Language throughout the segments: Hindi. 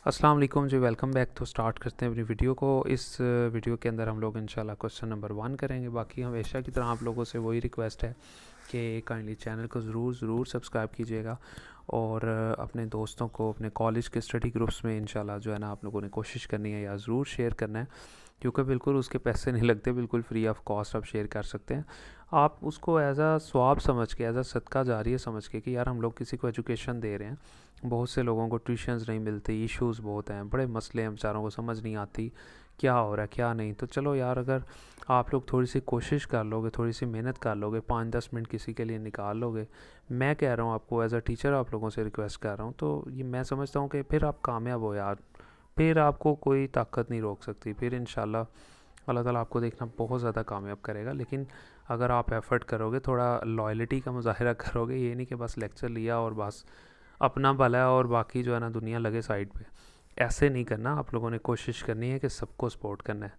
अस्सलाम वालेकुम जी, वेलकम बैक। तो स्टार्ट करते हैं अपनी वीडियो को। इस वीडियो के अंदर हम लोग इंशाल्लाह क्वेश्चन नंबर 1 करेंगे। बाकी हमेशा की तरह आप लोगों से वही रिक्वेस्ट है कि काइंडली चैनल को ज़रूर सब्सक्राइब कीजिएगा और अपने दोस्तों को अपने कॉलेज के स्टडी ग्रुप्स में इंशाल्लाह जो है ना आप लोगों ने कोशिश करनी है या ज़रूर शेयर करना है, क्योंकि बिल्कुल उसके पैसे नहीं लगते, बिल्कुल फ्री ऑफ कॉस्ट आप शेयर कर सकते हैं। आप उसको एज अ स्वाब समझ के, एज अ सदका जारिया समझ के कि यार हम लोग किसी को एजुकेशन दे रहे हैं। बहुत से लोगों को ट्यूशन्स नहीं मिलती, इश्यूज़ बहुत हैं, बड़े मसले हैं, बेचारों को समझ नहीं आती क्या हो रहा है क्या नहीं। तो चलो यार, अगर आप लोग थोड़ी सी कोशिश कर लोगे, थोड़ी सी मेहनत कर लोगे, 5-10 मिनट किसी के लिए निकाल लोगे, मैं कह रहा हूँ आपको एज अ टीचर आप लोगों से रिक्वेस्ट कर रहा हूँ, तो ये मैं समझता हूँ कि फिर आप कामयाब हो यार। फिर आपको कोई ताकत नहीं रोक सकती। फिर इंशाल्लाह अल्लाह ताला आपको देखना बहुत ज़्यादा कामयाब करेगा। लेकिन अगर आप एफ़र्ट करोगे, थोड़ा लॉयल्टी का मुजाहरा करोगे, ये नहीं कि बस लेक्चर लिया और बस अपना भला है और बाकी जो है ना दुनिया लगे साइड पे, ऐसे नहीं करना। आप लोगों ने कोशिश करनी है कि सबको सपोर्ट करना है,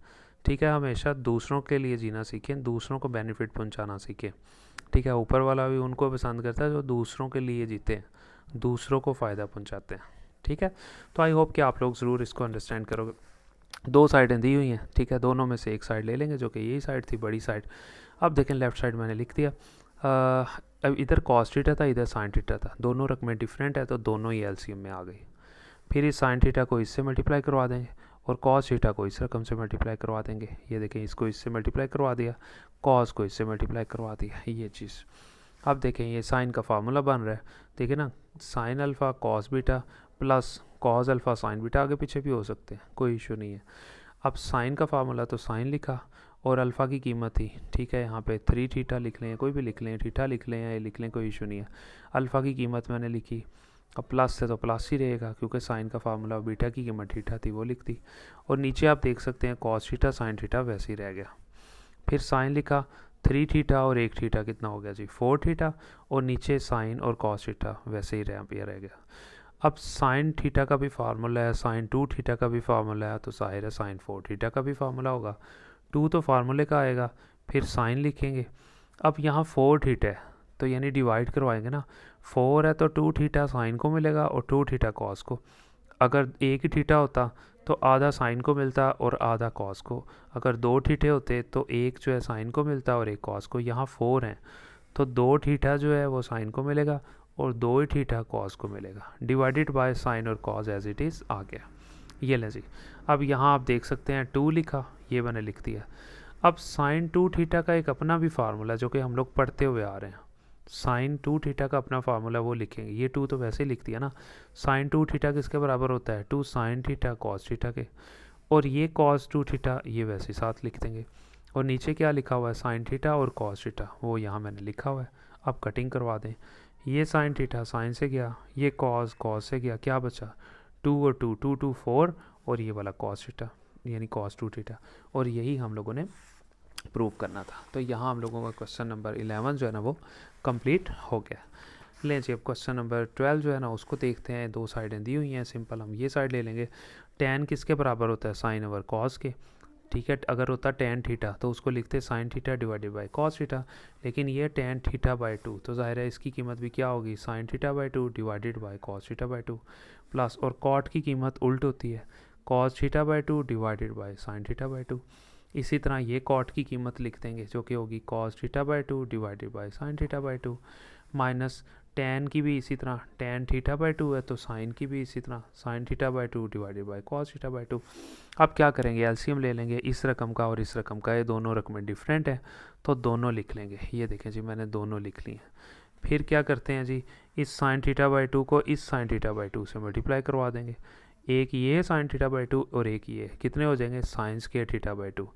ठीक है। हमेशा दूसरों के लिए जीना सीखें, दूसरों को बेनिफिट पहुंचाना सीखें, ठीक है। ऊपर वाला भी उनको पसंद करता है जो दूसरों के लिए जीते हैं, दूसरों को फ़ायदा पहुंचाते हैं, ठीक है। तो आई होप कि आप लोग ज़रूर इसको अंडरस्टैंड करोगे। दो साइडें दी हुई हैं, ठीक है, दोनों में से एक साइड ले लेंगे जो कि यही साइड थी, बड़ी साइड। अब देखें लेफ़्ट साइड मैंने लिख दिया। अब इधर कॉस थीटा था, इधर साइन थीटा था, दोनों रकमें डिफरेंट है तो दोनों ही एलसीएम में आ गई। फिर इस साइन थीटा को इससे मल्टीप्लाई करवा देंगे और कॉस थीटा को इस रकम से मल्टीप्लाई करवा देंगे। ये देखें, इसको इससे मल्टीप्लाई करवा दिया, कॉस को इससे मल्टीप्लाई करवा दिया, ये चीज़। अब देखें ये साइन का फार्मूला बन रहा है, देखिए ना, sine alpha cos beta plus cos alpha sine beta, आगे पीछे भी हो सकते हैं, कोई इशू नहीं है। अब साइन का फार्मूला तो साइन लिखा और अल्फ़ा की कीमत थी, ठीक है, यहाँ पे 3 थीटा लिख लें, कोई भी लिख लें, थीटा लिख लें या लिख लें, कोई इशू नहीं है। अल्फ़ा की कीमत मैंने लिखी, अब प्लस से तो प्लस ही रहेगा क्योंकि साइन का फार्मूला बीटा की कीमत थीटा थी, वो लिख दी। और नीचे आप देख सकते हैं कॉस थीटा साइन थीटा वैसे ही रह गया। फिर साइन लिखा, 3 थीटा और 1 थीटा कितना हो गया जी, 4 थीटा, और नीचे साइन और कॉस थीटा वैसे ही रह गया। अब साइन थीटा का भी फार्मूला है, साइन 2 थीटा का भी फार्मूला है, तो जाहिर है साइन 4 थीटा का भी फार्मूला होगा। 2 तो फार्मूले का आएगा, फिर साइन लिखेंगे। अब यहाँ 4 थीटा है तो यानी डिवाइड करवाएंगे ना, 4 है तो 2 थीटा साइन को मिलेगा और 2 थीटा कॉस को। अगर एक ही थीटा होता तो आधा साइन को मिलता और आधा कॉस को। अगर 2 थीटे होते तो एक जो है साइन को मिलता और एक कॉस को। यहाँ 4 हैं तो 2 थीटा जो है वो साइन को मिलेगा और 2 ही थीटा कॉस को मिलेगा, डिवाइडेड बाय साइन और कॉस एज इट इज़ आ गया। ये ले जी। अब यहाँ आप देख सकते हैं 2 लिखा, ये मैंने लिख दिया। अब साइन 2 थीटा का एक अपना भी फार्मूला जो कि हम लोग पढ़ते हुए आ रहे हैं, साइन 2 थीटा का अपना फार्मूला वो लिखेंगे। ये 2 तो वैसे ही लिख दिया ना, साइन 2 थीटा किसके बराबर होता है, 2 साइन थीटा कॉस थीटा के, और ये कॉस 2 थीटा ये वैसे ही साथ लिख देंगे। और नीचे क्या लिखा हुआ है, साइन थीटा और कॉस थीटा, वो यहाँ मैंने लिखा हुआ है। अब कटिंग करवा दें, ये साइन थीटा साइन से गया, ये कॉस कॉस से गया, क्या बचा, 2 और 2 2 2 4, और ये वाला कॉस थीटा यानी कॉस 2 थीटा। और यही हम लोगों ने प्रूव करना था। तो यहाँ हम लोगों का क्वेश्चन नंबर 11 जो है ना वो कंप्लीट हो गया। लें जी, अब क्वेश्चन नंबर 12 जो है ना उसको देखते हैं। दो साइडें दी हुई हैं, सिंपल हम ये साइड ले लेंगे। टैन किसके बराबर होता है, साइन ओवर कॉस के, ठीक है। अगर होता टैन थीटा तो उसको लिखते sine theta divided by cos theta, लेकिन ये टैन थीटा बाय 2 तो जाहिर है इसकी कीमत भी क्या होगी, sine theta by 2 divided by cos theta by 2 plus, और कॉट की कीमत उल्ट होती है, cos theta by 2 divided by sine theta by 2। इसी तरह ये कॉट की कीमत लिख देंगे जो कि होगी cos theta by 2 divided by sine theta by 2, minus tan की भी इसी तरह, टैन थीटा बाय 2 है तो साइन की भी इसी तरह, sine theta by 2 divided by cos theta by 2। अब क्या करेंगे, एलसीएम ले लेंगे इस रकम का और इस रकम का, ये दोनों रकमें डिफरेंट हैं तो दोनों लिख लेंगे। ये देखें जी, मैंने दोनों लिख ली हैं। फिर क्या करते हैं जी, इस साइन थीटा बाय 2 को इस साइन थीटा बाय 2 से मल्टीप्लाई करवा देंगे। एक ये साइन थीटा बाय 2 और एक ये, कितने हो जाएंगे, साइन स्क्वायर थीटा बाय 2।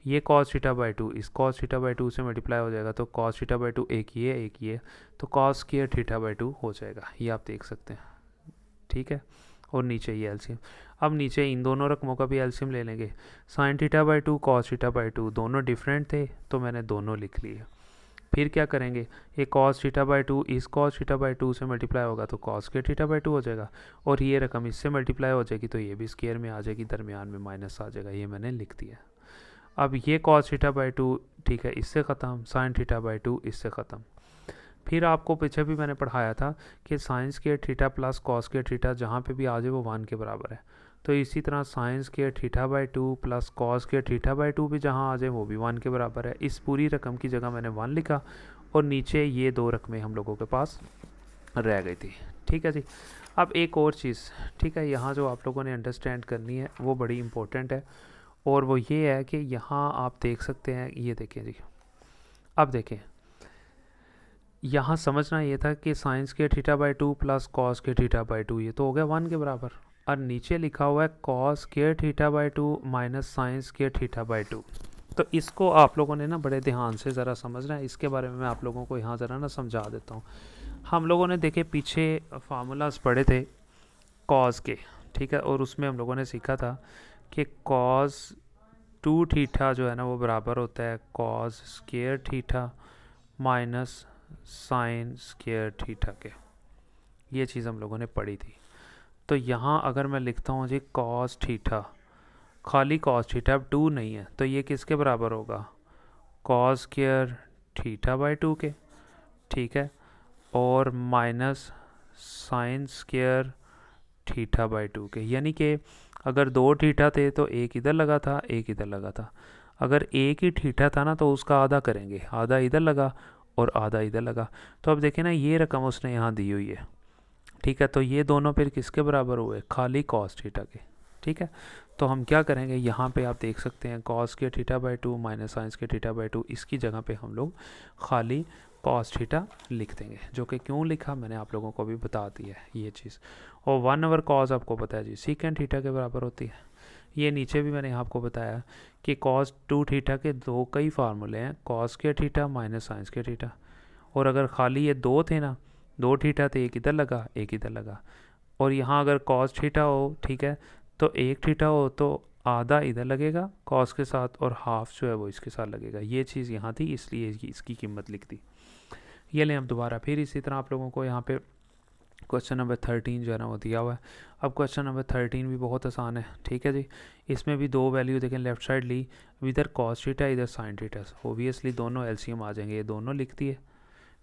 ये कॉस थीटा बाय 2 इस कॉस थीटा बाय 2 से मल्टीप्लाई हो जाएगा तो कॉस थीटा बाय 2 एक ये तो कॉस स्क्वायर थीटा बाय 2 हो जाएगा, ये आप देख सकते हैं, ठीक है। और नीचे ये एलसीएम। अब नीचे इन दोनों रकमों का भी एलसीएम ले लेंगे। Sine theta by 2 cos theta by 2 दोनों डिफरेंट थे तो मैंने दोनों लिख लिए। फिर क्या करेंगे, ये कॉस थीटा बाय 2 इस कॉस थीटा बाय 2 से मल्टीप्लाई होगा तो कॉस स्क्वायर थीटा बाय 2 हो जाएगा, और ये रकम इससे मल्टीप्लाई हो जाएगी तो ये भी स्क्वायर में आ जाएगी, दरमियान में माइनस आ जाएगा, ये मैंने लिख दिया। अब ये कॉस थीटा बाय 2, ठीक है, इससे ख़त्म, साइन थीटा बाय 2 इससे ख़त्म। फिर आपको पीछे भी मैंने पढ़ाया था कि sine square theta plus cos square theta जहाँ पे भी आ जाए वो 1 के बराबर है। तो इसी तरह sine square theta by 2 plus cos square theta by 2 भी जहाँ आ जाए वो भी 1 के बराबर है। इस पूरी रकम की जगह मैंने 1 लिखा और नीचे ये 2 रकमें हम लोगों के पास रह गई थी। ठीक है जी। अब एक और चीज़, ठीक है, यहाँ जो आप लोगों ने अंडरस्टैंड करनी है वो बड़ी इंपॉर्टेंट है, और वो ये है कि यहाँ आप देख सकते हैं, ये देखें जी, अब देखें यहाँ समझना ये था कि साइंस के थीटा बाई 2 प्लस कॉस के थीटा बाई 2, ये तो हो गया 1 के बराबर, और नीचे लिखा हुआ है कॉस के थीटा बाई 2 माइनस साइंस के थीटा बाई 2। तो इसको आप लोगों ने ना बड़े ध्यान से ज़रा समझना है, इसके बारे में मैं आप लोगों को यहाँ ज़रा ना समझा देता हूँ। हम लोगों ने देखे पीछे फार्मूलाज पढ़े थे कॉस के, ठीक है, और उसमें हम लोगों ने सीखा था कि कॉस 2 थीटा जो है ना वो बराबर होता है cos square theta minus sine square theta के। ये चीज़ हम लोगों ने पढ़ी थी। तो यहाँ अगर मैं लिखता हूँ जी कॉस थीटा, खाली कॉस थीटा, अब 2 नहीं है, तो ये किसके बराबर होगा, कॉस स्क्वायर थीटा बाई 2 के, ठीक है, और minus sine square theta by 2 के। यानी कि अगर 2 थीटा थे तो एक इधर लगा था, एक इधर लगा था। अगर एक ही थीटा था ना तो उसका आधा करेंगे, आधा इधर लगा और आधा इधर लगा। तो अब देखें ना ये रकम उसने यहाँ दी हुई है, ठीक है, तो ये दोनों फिर किसके बराबर हुए, खाली कॉस थीटा के। ठीक है, तो हम क्या करेंगे, यहाँ पे आप देख सकते हैं कॉस के थीटा बाई 2 माइनस साइंस के थीटा बाई 2, इसकी जगह पे हम लोग खाली कॉस थीटा लिख देंगे, जो कि क्यों लिखा मैंने आप लोगों को भी बता दी है ये चीज़। और 1 ओवर कॉस आपको पता है जी सीकेंड थीटा के बराबर होती है। ये नीचे भी मैंने आपको बताया कि कॉस 2 थीटा के दो कई फार्मूले हैं, कॉस के थीटा माइनस साइंस के थीटा, और अगर खाली ये 2 थे ना, 2 थीटा थे, एक इधर लगा एक इधर लगा, और यहाँ अगर कॉस थीटा हो, ठीक है, तो एक थीटा हो तो आधा इधर लगेगा कॉस के साथ और हाफ जो है वो इसके साथ लगेगा। ये चीज़ यहाँ थी, इसलिए इसकी कीमत लिख दी। ये लें हम दोबारा फिर इसी तरह आप लोगों को यहाँ पे क्वेश्चन नंबर 13 जो है ना वो दिया हुआ है। अब क्वेश्चन नंबर 13 भी बहुत आसान है, ठीक है जी। इसमें भी 2 वैल्यू देखें, लेफ्ट साइड ली, इधर कॉस थीटा इधर साइन थीटा, ओबियसली दोनों एलसीएम आ जाएंगे, ये दोनों लिख दिए।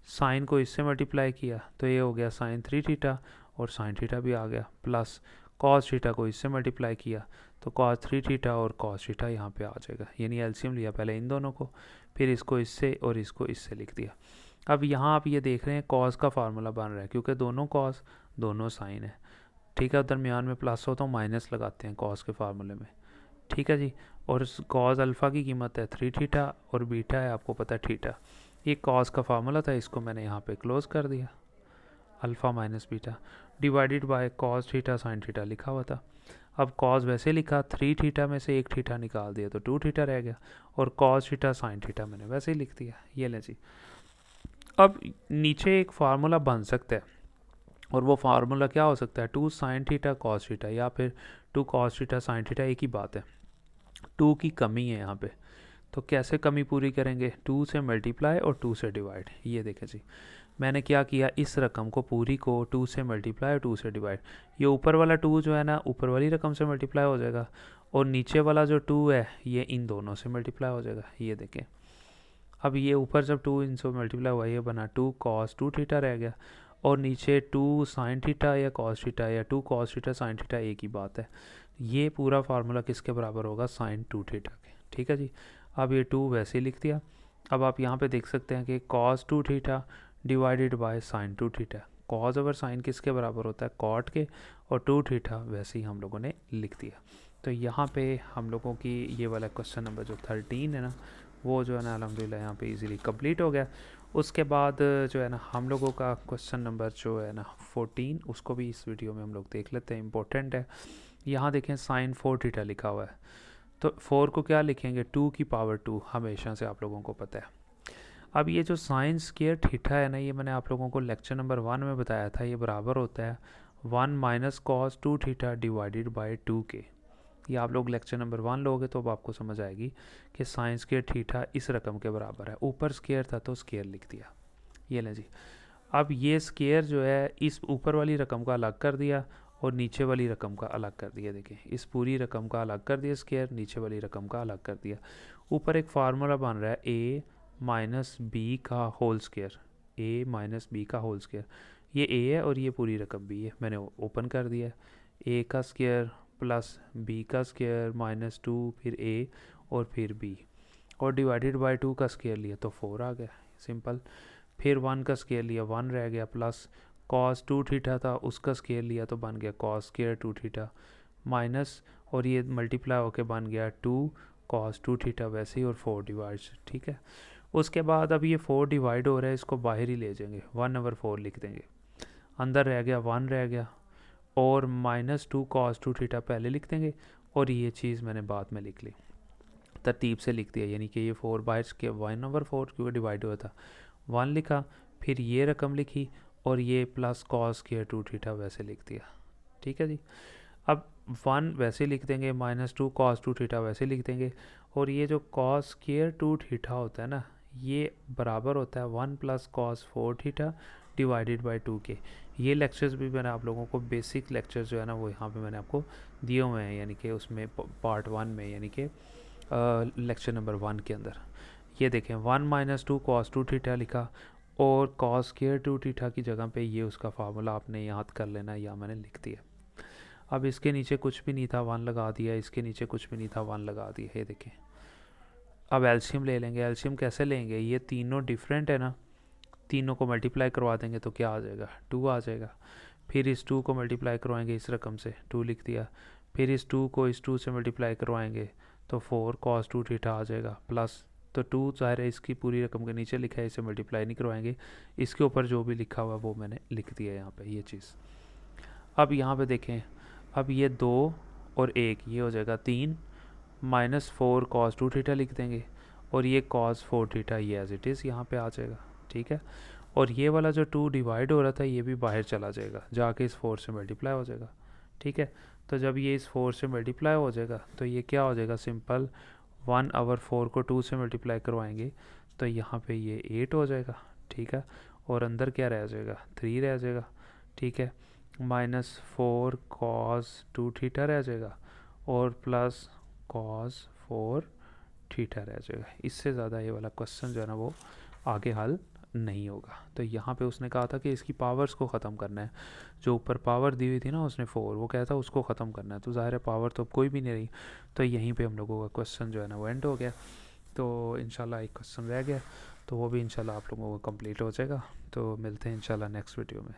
साइन को इससे मल्टीप्लाई किया तो ये हो गया साइन 3 थीटा और साइन थीटा भी आ गया, प्लस कॉस थीटा को इससे मल्टीप्लाई किया तो कॉस 3 थीटा और कॉस थीटा यहाँ पे आ जाएगा। यानी एलसीएम लिया पहले इन दोनों को, फिर इसको इससे और इसको इससे लिख दिया। अब यहाँ आप ये देख रहे हैं कॉस का फार्मूला बन रहा है क्योंकि दोनों कॉस दोनों साइन है, ठीक है, दरमियान में प्लस हो तो माइनस लगाते हैं कॉस के फार्मूले में, ठीक है जी। और कॉस अल्फ़ा की कीमत है 3 थीटा और बीटा है आपको पता है थीटा। ये कॉस का फार्मूला था, इसको मैंने यहाँ पे क्लोज कर दिया, alpha minus beta divided by cos theta sine theta लिखा हुआ था। अब कॉस वैसे लिखा, 3 थीटा में से एक थीटा निकाल दिया तो 2 थीटा रह गया, और कॉस थीटा साइन थीटा मैंने वैसे ही लिख दिया। ये ले जी। अब नीचे एक फार्मूला बन सकता है, और वो फार्मूला क्या हो सकता है, 2 साइन थीटा कॉस थीटा या फिर 2 कॉस थीटा साइन थीटा, एक ही बात है। 2 की कमी है यहाँ पे, तो कैसे कमी पूरी करेंगे, 2 से मल्टीप्लाई और 2 से डिवाइड। ये देखें जी, मैंने क्या किया, इस रकम को पूरी को 2 से मल्टीप्लाई और 2 से डिवाइड। ये ऊपर वाला 2 जो है ना ऊपर वाली रकम से मल्टीप्लाई हो जाएगा, और नीचे वाला जो 2 है ये इन दोनों से मल्टीप्लाई हो जाएगा। ये देखें, अब ये ऊपर जब 2 इनसे मल्टीप्लाई हुआ ये बना 2 कॉस 2 थीटा रह गया, और नीचे 2 साइन थीटा या कॉस थीटा या 2 कॉस थीटा साइन थीटा, एक ही बात है। ये पूरा फार्मूला किसके बराबर होगा, साइन 2 थीटा के, ठीक है जी। अब ये 2 वैसे ही लिख दिया। अब आप यहाँ पे देख सकते हैं कि cos 2 theta divided by sine 2 theta, cos over sine किसके बराबर होता है, कॉट के, और 2 थीटा वैसे ही हम लोगों ने लिख दिया। तो यहाँ पे हम लोगों की ये वाला क्वेश्चन नंबर जो 13 है ना वो जो है ना अल्हम्दुलिल्लाह यहाँ पे इजीली कंप्लीट हो गया। उसके बाद जो है ना हम लोगों का क्वेश्चन नंबर जो है ना 14, उसको भी इस वीडियो में हम लोग देख लेते हैं, इंपॉर्टेंट है। यहाँ देखें साइन 4 थीटा लिखा हुआ है, तो 4 को क्या लिखेंगे, 2 की पावर 2, हमेशा से आप लोगों को पता है। अब ये जो साइन स्क्वायर थीटा है ना, ये मैंने आप लोगों को लेक्चर नंबर 1 में बताया था, ये बराबर होता है 1 minus cos 2 theta divided by 2 के। ये आप लोग लेक्चर नंबर 1 लोगे तो अब आपको समझ आएगी कि साइन स्क्वायर थीटा इस रकम के बराबर है। ऊपर स्क्वायर था तो स्क्वायर लिख दिया। ये लें जी। अब ये स्क्वायर जो है इस ऊपर वाली रकम का अलग कर दिया और नीचे वाली रकम का अलग कर दिया। देखिए इस पूरी रकम का अलग कर दिया स्क्वायर, नीचे वाली रकम का अलग कर दिया। ऊपर एक फार्मूला बन रहा है a माइनस बी का होल स्क्वायर, ए माइनस बी का होल स्क्वायर, ये ए है और ये पूरी रकम बी है, मैंने ओपन कर दिया है। ए का स्क्वायर प्लस बी का स्क्वायर माइनस 2 फिर ए और फिर बी, और डिवाइडेड बाय 2 का स्क्वायर लिया तो 4 आ गया, सिंपल। फिर 1 का स्क्वायर लिया 1 रह गया, प्लस कॉस 2 थीटा था उसका स्क्वायर लिया तो बन गया कॉस स्क्वायर 2 थीटा, माइनस और ये मल्टीप्लाई होके बन गया 2 कॉस 2 थीटा वैसे ही, और 4 डिवाइड, ठीक है। उसके बाद अब ये 4 डिवाइड हो रहा है, इसको बाहर ही ले जाएंगे, 1/4 लिख देंगे, अंदर रह गया 1 रह गया, और माइनस 2 कॉस 2 थीटा पहले लिख देंगे, और ये चीज़ मैंने बाद में लिख ली, तरतीब से लिख दिया, यानी कि ये 4 बाहर के 1/4 क्योंकि डिवाइड हुआ था 1 लिखा, फिर ये रकम लिखी, और ये प्लस कॉस स्क्वायर 2 थीटा वैसे लिख दिया, ठीक है जी। अब 1 वैसे लिख देंगे, माइनस 2 कॉस 2 थीटा वैसे लिख देंगे, और ये जो कॉस स्क्वायर 2 थीटा होता है ना, ये बराबर होता है 1 plus cos 4 theta divided bye 2 के। ये लेक्चर्स भी मैंने आप लोगों को, बेसिक लेक्चर्स जो है ना वो यहाँ पे मैंने आपको दिए हुए हैं, यानी कि उसमें पार्ट 1 में, यानी कि लेक्चर नंबर 1 के अंदर। ये देखें 1 माइनस 2 कॉस 2 थीटा लिखा, और कॉस स्क्वायर 2 थीटा की जगह पे ये उसका फार्मूला आपने याद कर लेना, या मैंने लिख दिया। अब इसके नीचे कुछ भी नहीं था 1 लगा दिया, इसके नीचे कुछ भी नहीं था 1 लगा दिया, ये देखें। अब एलसीएम ले लेंगे, एलसीएम कैसे लेंगे, ये तीनों डिफरेंट है ना, तीनों को मल्टीप्लाई करवा देंगे तो क्या आ जाएगा 2 आ जाएगा, फिर इस 2 को मल्टीप्लाई करवाएंगे इस रकम से 2 लिख दिया, फिर इस 2 को इस 2 से मल्टीप्लाई करवाएंगे तो 4 कॉस 2 थीटा आ जाएगा, प्लस तो 2 ज़ाहिर है इसकी पूरी रकम के नीचे लिखा है, इसे मल्टीप्लाई नहीं करवाएंगे, इसके ऊपर जो भी लिखा हुआ वो मैंने लिख दिया यहाँ पे ये चीज़। अब यहाँ पे देखें, अब ये 2 और 1 ये हो जाएगा 3, माइनस 4 कॉस 2 थीटा लिख देंगे, और ये कॉस 4 थीटा ये एज इट इज़ यहाँ पे आ जाएगा, ठीक है। और ये वाला जो 2 डिवाइड हो रहा था ये भी बाहर चला जाएगा, जाके इस 4 से मल्टीप्लाई हो जाएगा, ठीक है। तो जब ये इस 4 से मल्टीप्लाई हो जाएगा तो ये क्या हो जाएगा, सिंपल 1/4 को 2 से मल्टीप्लाई करवाएंगे तो यहाँ पे ये 8 हो जाएगा, ठीक है। और अंदर क्या रह जाएगा 3 रह जाएगा, ठीक है, माइनस 4 कॉस 2 थीटा रह जाएगा, और प्लस कॉस 4 थीटा रह जाएगा। इससे ज़्यादा ये वाला क्वेश्चन जो है ना वो आगे हल नहीं होगा। तो यहाँ पे उसने कहा था कि इसकी पावर्स को ख़त्म करना है, जो ऊपर पावर दी हुई थी ना उसने 4, वो कहता उसको ख़त्म करना है, तो ज़ाहिर है पावर तो अब कोई भी नहीं रही, तो यहीं पे हम लोगों का क्वेश्चन जो है ना वो एंड हो गया। तो इंशाल्लाह एक क्वेश्चन रह गया, तो वो भी इंशाल्लाह आप लोगों को कंप्लीट हो जाएगा। तो मिलते हैं इंशाल्लाह नेक्स्ट वीडियो में।